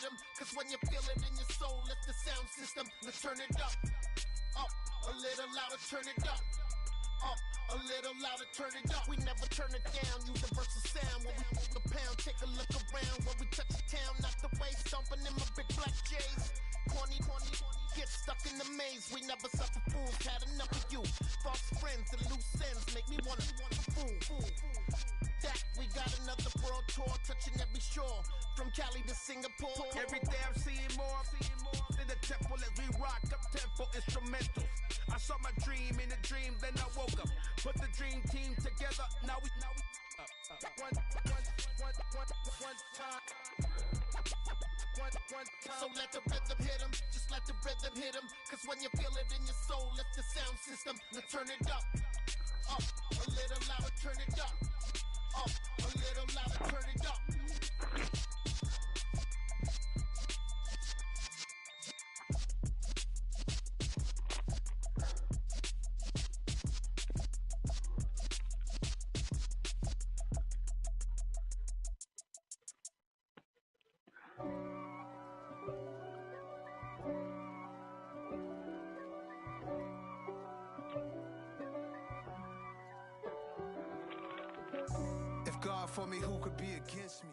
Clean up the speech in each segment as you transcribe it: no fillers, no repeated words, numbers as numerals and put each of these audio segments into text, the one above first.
hit 'em, cause when you feel it in your soul, lift the sound system. Let's turn it up, a little louder, turn it up. A little louder, turn it up. We never turn it down. Universal sound. When we move the pound, take a look around. When we touch the town, knock the way, stomping in my big black J's. Corny, get stuck in the maze. We never suffer fools. Had enough of you. False friends and loose ends make me wanna fool. That we got another world tour, touching every shore, from Cali to Singapore. Every day I'm seeing more in the temple as we rock up tempo instrumentals. I saw my dream in a dream, then I woke up. Put the dream team together. Now we one time. So let the rhythm hit 'em, just let the rhythm hit 'em. Cause when you feel it in your soul, lift the sound system. Let's turn it up, a little louder, turn it up, a little louder, turn it up. If God for me, who could be against me?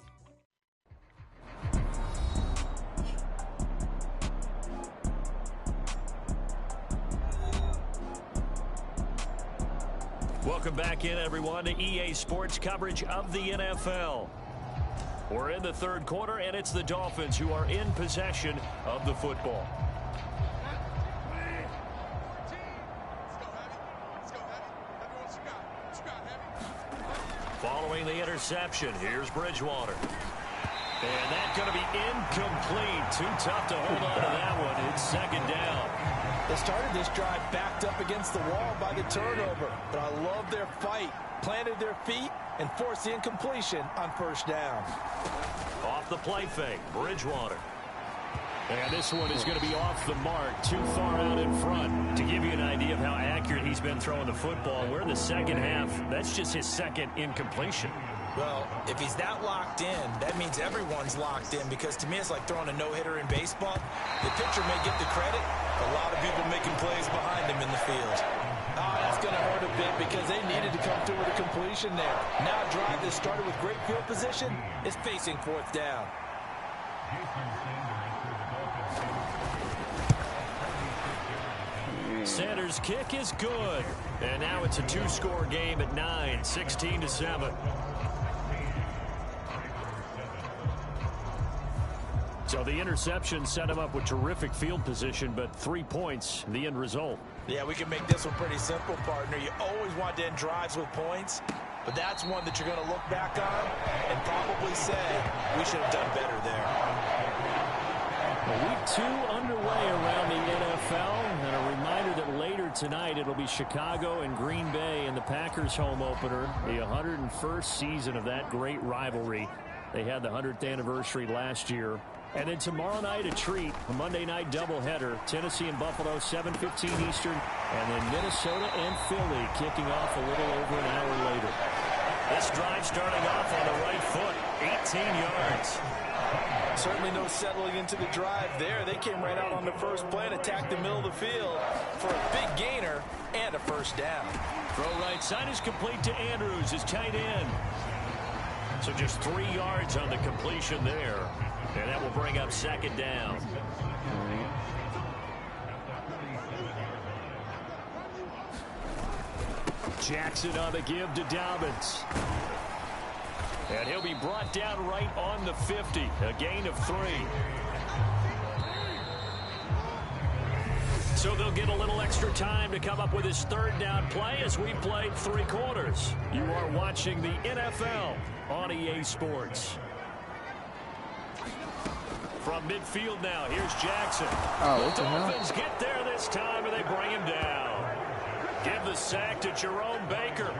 Welcome back in, everyone, to EA Sports coverage of the NFL. We're in the third quarter, and it's the Dolphins who are in possession of the football. Following the interception, here's Bridgewater. And that's going to be incomplete. Too tough to hold on to that one. It's second down. They started this drive backed up against the wall by the turnover, but I love their fight. Planted their feet and forced the incompletion on first down. Off the play fake, Bridgewater. And this one is going to be off the mark, too far out in front. To give you an idea of how accurate he's been throwing the football, we're in the second half. That's just his second incompletion. Well, if he's that locked in, that means everyone's locked in, because to me it's like throwing a no-hitter in baseball. The pitcher may get the credit, but a lot of people making plays behind him in the field. Oh, that's going to hurt a bit because they needed to come through with a completion there. Now a drive that started with great field position is facing fourth down. Sanders' kick is good. And now it's a two-score game at 9, 16-7. So the interception set him up with terrific field position, but 3 points, the end result. Yeah, we can make this one pretty simple, partner. You always want to end drives with points, but that's one that you're going to look back on and probably say, we should have done better there. Week 2 underway around the NFL, and a reminder that later tonight it'll be Chicago and Green Bay in the Packers home opener, the 101st season of that great rivalry. They had the 100th anniversary last year. And then tomorrow night, a treat, a Monday night doubleheader, Tennessee and Buffalo, 7:15 Eastern, and then Minnesota and Philly kicking off a little over an hour later. This drive starting off on the right foot, 18 yards. Certainly no settling into the drive there. They came right out on the first play and attacked the middle of the field for a big gainer and a first down. Throw right side is complete to Andrews, his tight end. So just 3 yards on the completion there. And that will bring up second down. Jackson on the give to Dobbins. And he'll be brought down right on the 50. A gain of 3. So they'll get a little extra time to come up with his third down play as we played 3 quarters. You are watching the NFL on EA Sports. From midfield now, here's Jackson. The Dolphins get there this time, and they bring him down. Give the sack to Jerome Baker.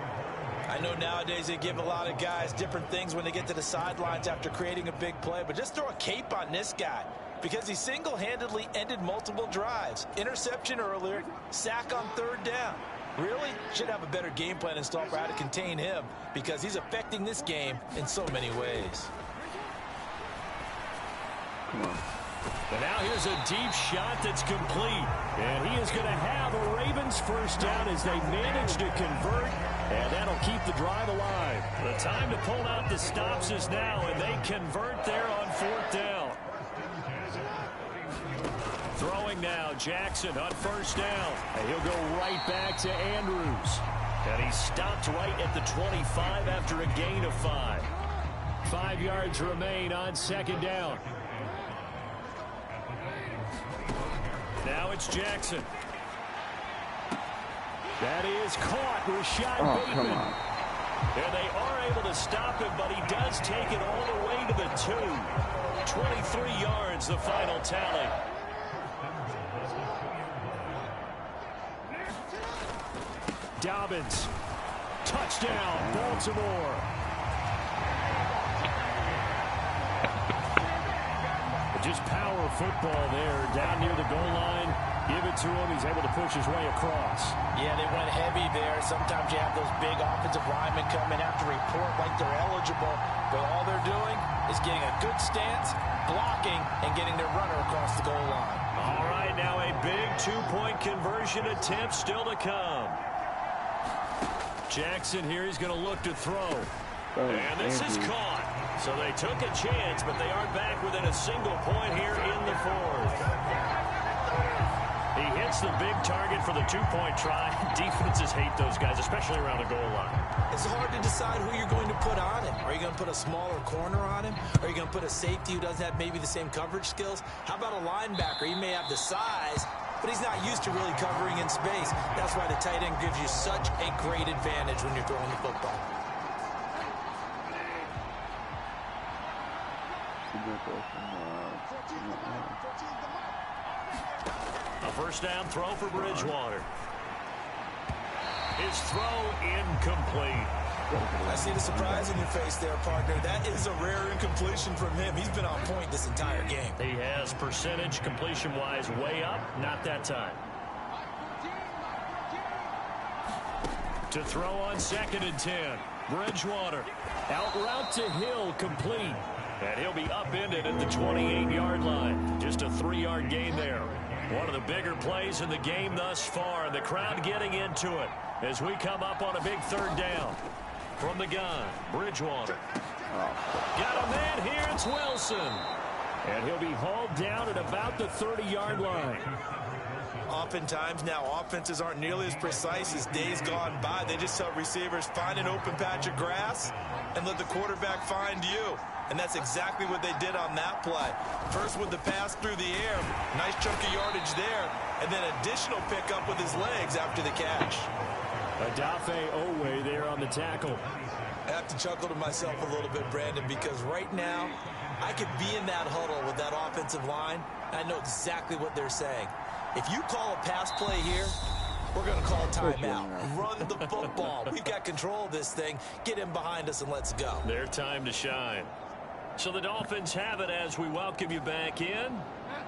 I know nowadays they give a lot of guys different things when they get to the sidelines after creating a big play, but just throw a cape on this guy because he single-handedly ended multiple drives. Interception earlier, sack on third down. Really should have a better game plan installed for how to contain him because he's affecting this game in so many ways. And now here's a deep shot that's complete. And he is going to have a Ravens first down as they manage to convert. And that'll keep the drive alive. The time to pull out the stops is now, and they convert there on 4th down. Throwing now, Jackson on first down. And he'll go right back to Andrews. And he stopped right at the 25 after a gain of 5. 5 yards remain on 2nd down. Now it's Jackson. That is caught. Rashad Bateman. And they are able to stop him, but he does take it all the way to the 2. 23 yards, the final tally. Dobbins. Touchdown, Baltimore. Just power football there, down near the goal line. Give it to him. He's able to push his way across. Yeah, they went heavy there. Sometimes you have those big offensive linemen come in, have to report like they're eligible. But all they're doing is getting a good stance, blocking, and getting their runner across the goal line. All right, now a big two-point conversion attempt still to come. Jackson here, he's going to look to throw. And this is caught. So they took a chance, but they are back within a single point here in the 4th. He hits the big target for the two-point try. Defenses hate those guys, especially around the goal line. It's hard to decide who you're going to put on him. Are you going to put a smaller corner on him? Are you going to put a safety who doesn't have maybe the same coverage skills? How about a linebacker? He may have the size, but he's not used to really covering in space. That's why the tight end gives you such a great advantage when you're throwing the football. A first down throw for Bridgewater. His throw incomplete. I see the surprise in your face there, partner. That is a rare incompletion from him. He's been on point this entire game. He has percentage completion-wise way up. Not that time. To throw on 2nd and 10. Bridgewater. Out route to Hill, complete. And he'll be upended at the 28-yard line. Just a 3-yard gain there. One of the bigger plays in the game thus far. And the crowd getting into it as we come up on a big 3rd down. From the gun, Bridgewater. Got a man here, it's Wilson. And he'll be hauled down at about the 30-yard line. Oftentimes now, offenses aren't nearly as precise as days gone by. They just help receivers find an open patch of grass and let the quarterback find you. And that's exactly what they did on that play. First with the pass through the air, nice chunk of yardage there, and then additional pickup with his legs after the catch. Adafe Owe there on the tackle. I have to chuckle to myself a little bit, Brandon, because right now I could be in that huddle with that offensive line, and I know exactly what they're saying. If you call a pass play here, we're going to call timeout. Run the football. We've got control of this thing. Get him behind us and let's go. Their time to shine. So the Dolphins have it as we welcome you back in.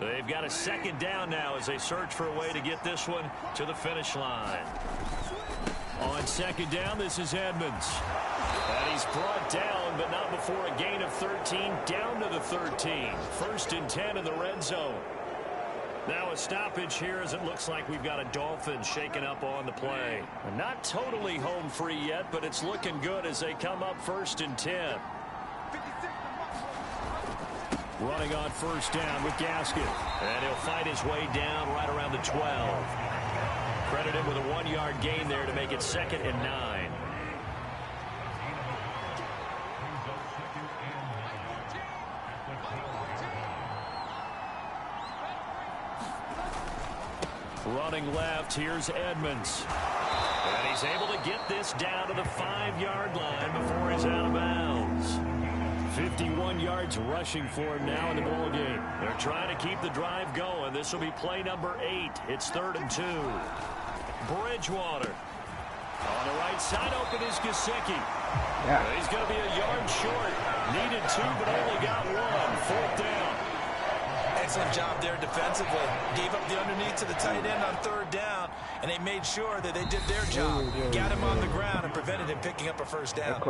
They've got a 2nd down now as they search for a way to get this one to the finish line. On 2nd down, this is Edmonds. And he's brought down, but not before a gain of 13, down to the 13. 1st and 10 in the red zone. Now a stoppage here as it looks like we've got a Dolphin shaking up on the play. Not totally home free yet, but it's looking good as they come up 1st and 10. Running on 1st down with Gaskin. And he'll fight his way down right around the 12. Credited with a 1-yard gain there to make it 2nd and 9. Running left, here's Edmonds. And he's able to get this down to the 5-yard line before he's out of bounds. 51 yards rushing for him now in the ball game. They're trying to keep the drive going. This will be play number 8. It's 3rd and 2. Bridgewater. On the right side, open is Gesicki. Yeah. He's going to be a yard short. Needed 2, but only got 1. 4th down. Excellent job there defensively. Gave up the underneath to the tight end on 3rd down, and they made sure that they did their job. Got him on the ground and prevented him picking up a 1st down.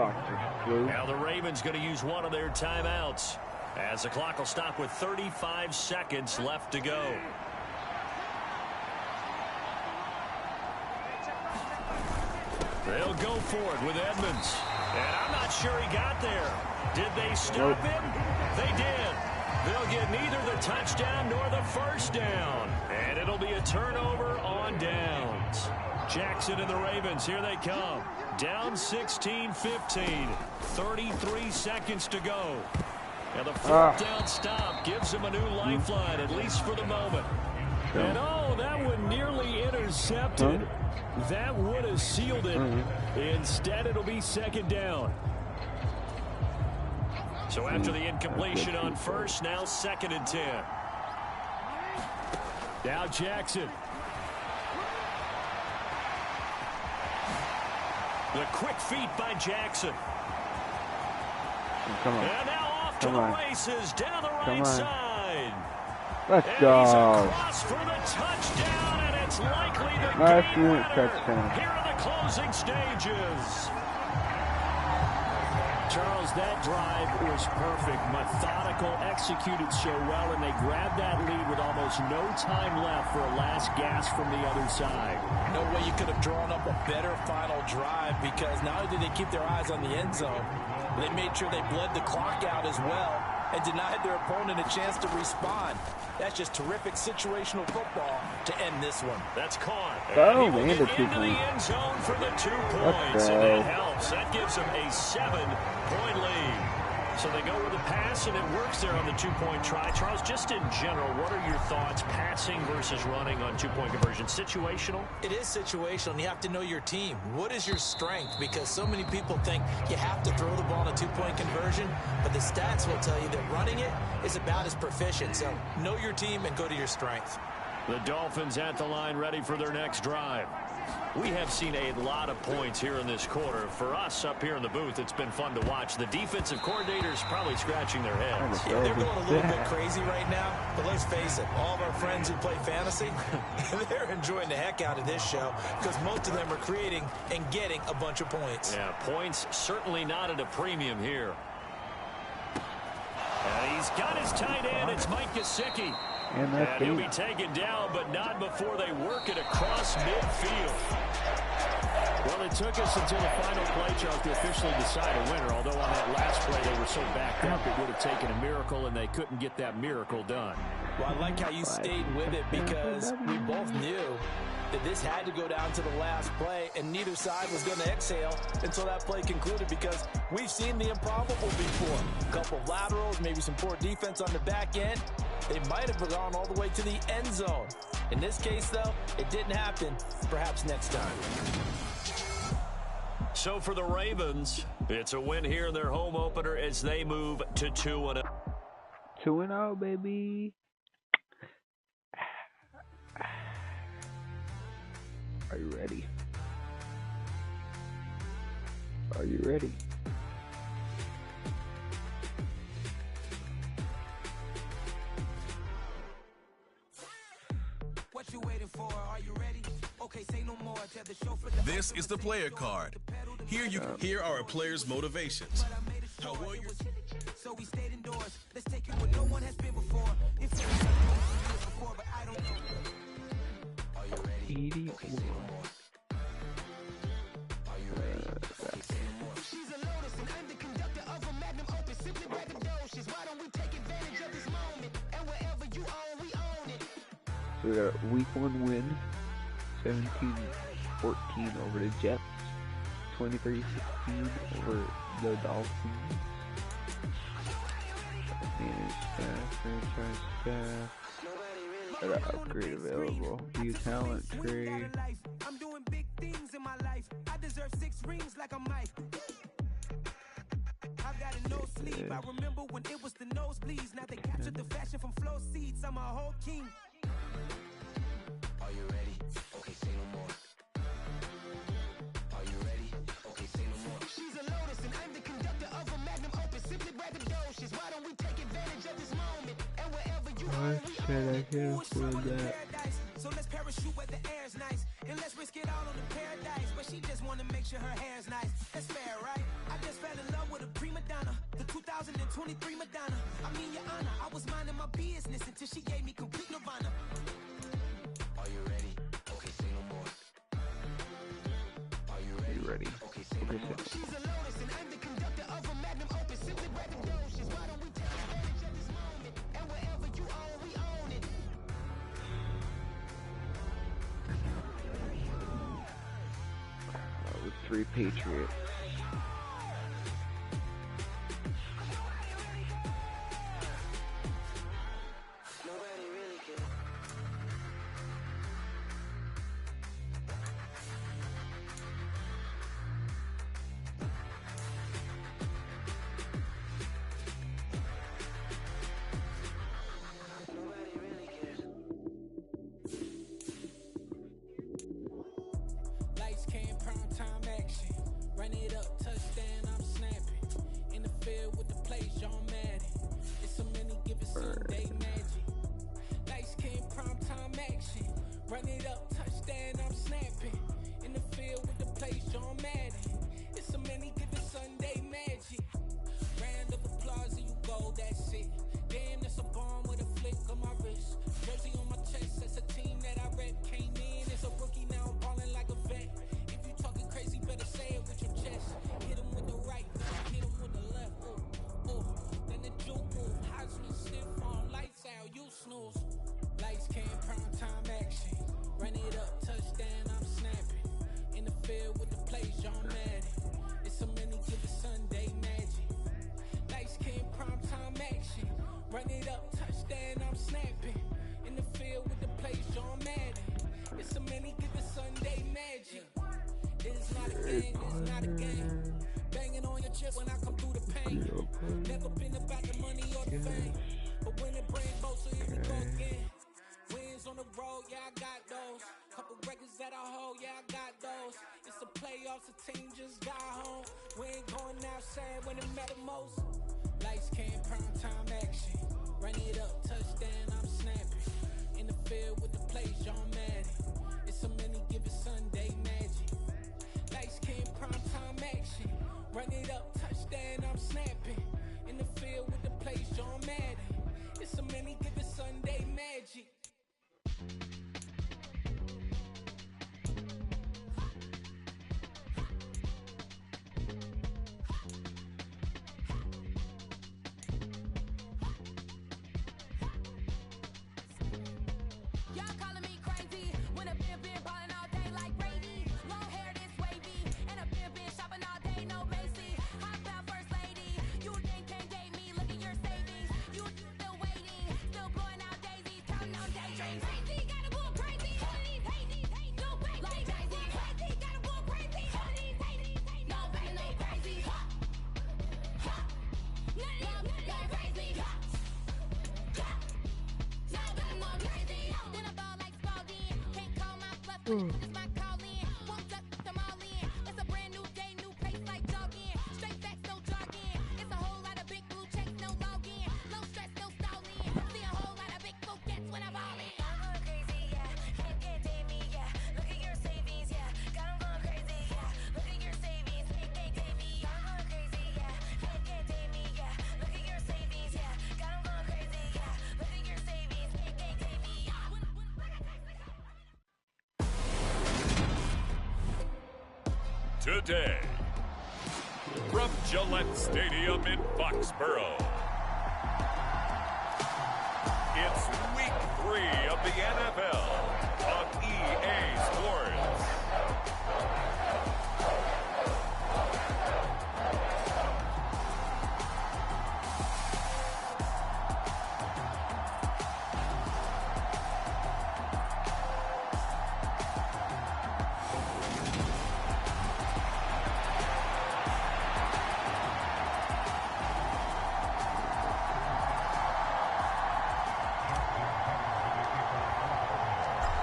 Now the Ravens going to use one of their timeouts. As the clock will stop with 35 seconds left to go. They'll go for it with Edmonds. And I'm not sure he got there. Did they stop him? They did. They'll get neither the touchdown nor the first down. And it'll be a turnover on downs. Jackson and the Ravens, here they come. Down 16-15. 33 seconds to go. And the fourth down stop gives them a new lifeline, at least for the moment. And oh, that one nearly intercepted. That would have sealed it. Instead, it'll be second down. So after the incompletion on first, now 2nd and 10. Now Jackson. The quick feet by Jackson. Come on. And now off to the races down the right side. Let's and go. He's across for the touchdown, and it's likely the game winner. Touchdown. Here are the closing stages. Charles, that drive was perfect. Methodical, executed so well, and they grabbed that lead with almost no time left for a last gasp from the other side. No way you could have drawn up a better final drive, because not only did they keep their eyes on the end zone, they made sure they bled the clock out as well and denied their opponent a chance to respond. That's just terrific situational football to end this one. That's caught. Oh, and into the end zone for the 2 points, and that helps. That gives them a 7-point lead. So they go with a pass, and it works there on the 2-point try. Charles, just in general, what are your thoughts, passing versus running on 2-point conversion? Situational? It is situational, and you have to know your team. What is your strength? Because so many people think you have to throw the ball in a 2-point conversion, but the stats will tell you that running it is about as proficient. So know your team and go to your strength. The Dolphins at the line, ready for their next drive. We have seen a lot of points here in this quarter. For us up here in the booth, it's been fun to watch. The defensive coordinators probably scratching their heads. Yeah, they're going a little bit crazy right now, but let's face it, all of our friends who play fantasy, they're enjoying the heck out of this show because most of them are creating and getting a bunch of points. Yeah, points certainly not at a premium here. And he's got his tight end. It's Mike Gesicki. And he'll be taken down, but not before they work it across midfield. Well, it took us until the final play, Charles, to officially decide a winner. Although on that last play they were so backed up, it would have taken a miracle, and they couldn't get that miracle done. Well, I like how you stayed with it, because we both knew that this had to go down to the last play, and neither side was going to exhale until that play concluded, because we've seen the improbable before. A couple of laterals, maybe some poor defense on the back end. They might have gone all the way to the end zone. In this case, though, it didn't happen. Perhaps next time. So for the Ravens, it's a win here in their home opener as they move to 2-0. 2-0, baby. Are you ready? Are you ready? What you waiting for? Are you ready? Okay, say no more. Tell the show for This is the player card. Here are a player's motivations. How well you. So we stayed indoors. Let's take it where no one has been before. If you before, but I don't know. Are you ready? 80. She's a lotus and I'm the conductor of a magnum opus. Simply braggadocious. Why don't we take advantage of this moment? And wherever you own, we own it. So we got a week 1 win. 17-14 over the Jets. 23-16 over the Dolphins. Managed staff, franchise staff. Got an upgrade available. View talent tree. I'm doing big things in my life. I deserve 6 rings like a Mike. I've got a no sleep. I remember when it was the nosebleeds. Now they captured the fashion from flow seats. I'm a whole king. Are you ready? Okay, say no more. Are you ready? Okay, say no more. She's a lotus and I'm the conductor of a magnum opus. Simply braggadocious. Why don't we take advantage of this moment? And wherever you I said I can afford that. So let's parachute where the air's nice. And let's risk it all on the paradise. But she just wanna make sure her hair's nice. That's fair, right? I just fell in love with a prima donna. The 2023 Madonna. I mean, 3 Patriots. Today, from Gillette Stadium in Foxborough, it's Week 3 of the NFL on EA Sports.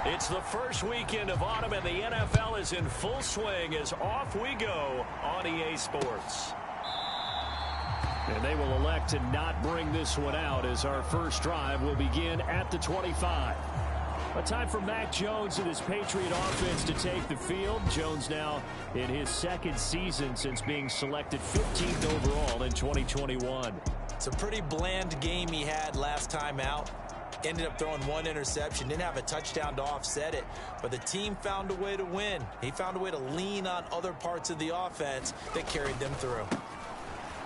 It's the first weekend of autumn, and the NFL is in full swing as off we go on EA Sports. And they will elect to not bring this one out as our first drive will begin at the 25. A time for Mac Jones and his Patriot offense to take the field. Jones now in his second season since being selected 15th overall in 2021. It's a pretty bland game he had last time out. Ended up throwing one interception, didn't have a touchdown to offset it, but the team found a way to win. He found a way to lean on other parts of the offense that carried them through.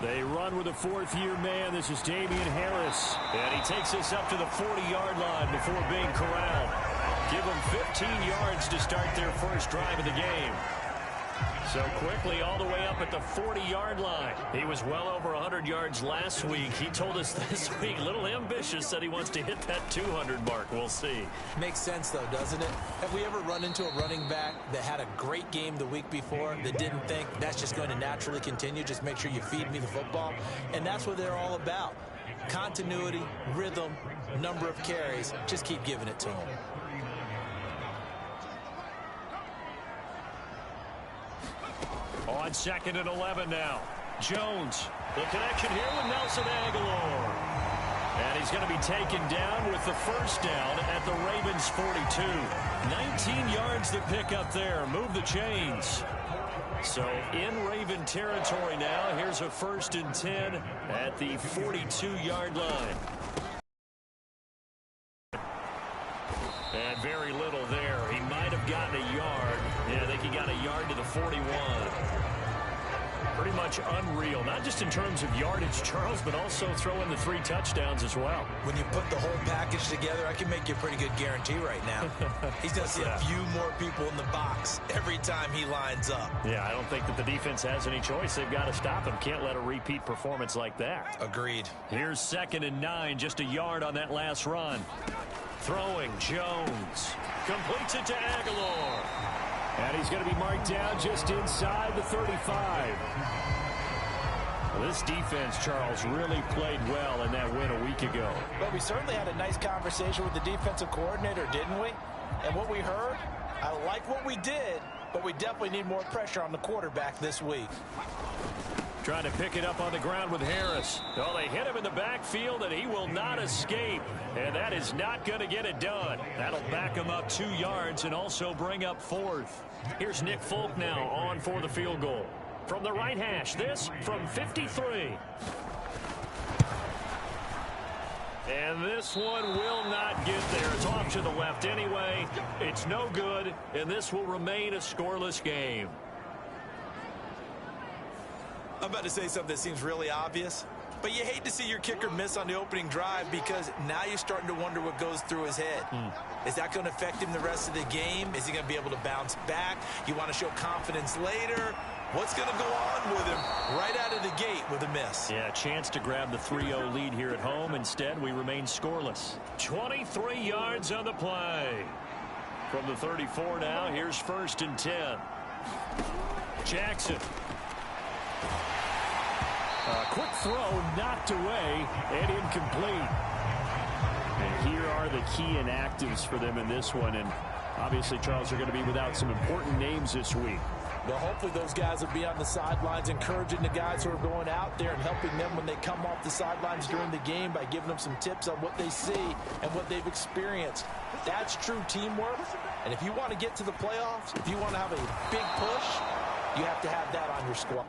They run with a fourth-year man. This is Damian Harris, and he takes us up to the 40-yard line before being corralled. Give them 15 yards to start their first drive of the game. So quickly all the way up at the 40-yard line. He was well over 100 yards last week. He told us this week, a little ambitious, said he wants to hit that 200 mark. We'll see. Makes sense, though, doesn't it? Have we ever run into a running back that had a great game the week before that didn't think that's just going to naturally continue? Just make sure you feed me the football. And that's what they're all about. Continuity, rhythm, number of carries. Just keep giving it to them. On 2nd and 11 now. Jones, the connection here with Nelson Aguilar. And he's going to be taken down with the first down at the Ravens 42. 19 yards to pick up there. Move the chains. So in Raven territory now. Here's a 1st and 10 at the 42-yard line. And very little there. He might have gotten a yard. Yeah, I think he got a yard to the 41. Pretty much unreal, not just in terms of yardage, Charles, but also throw in the 3 touchdowns as well. When you put the whole package together, I can make you a pretty good guarantee right now. He's going to see a few more people in the box every time he lines up. Yeah, I don't think that the defense has any choice. They've got to stop him. Can't let a repeat performance like that. Agreed. Here's 2nd and 9, just a yard on that last run. Throwing, Jones. Completes it to Aguilar. And he's going to be marked down just inside the 35. Well, this defense, Charles, really played well in that win a week ago. Well, we certainly had a nice conversation with the defensive coordinator, didn't we? And what we heard, I like what we did, but we definitely need more pressure on the quarterback this week. Trying to pick it up on the ground with Harris. Oh, they hit him in the backfield, and he will not escape. And that is not going to get it done. That'll back him up 2 yards and also bring up 4th. Here's Nick Folk now on for the field goal. From the right hash, this from 53. And this one will not get there. It's off to the left anyway. It's no good, and this will remain a scoreless game. I'm about to say something that seems really obvious, but you hate to see your kicker miss on the opening drive because now you're starting to wonder what goes through his head. Is that going to affect him the rest of the game? Is he going to be able to bounce back? You want to show confidence later? What's going to go on with him right out of the gate with a miss? Yeah, a chance to grab the 3-0 lead here at home. Instead, we remain scoreless. 23 yards on the play. From the 34 now, here's 1st and 10. Jackson. Quick throw, knocked away, and incomplete. And here are the key inactives for them in this one. And obviously, Charles, are going to be without some important names this week. Well, hopefully those guys will be on the sidelines encouraging the guys who are going out there and helping them when they come off the sidelines during the game by giving them some tips on what they see and what they've experienced. That's true teamwork. And if you want to get to the playoffs, if you want to have a big push, you have to have that on your squad.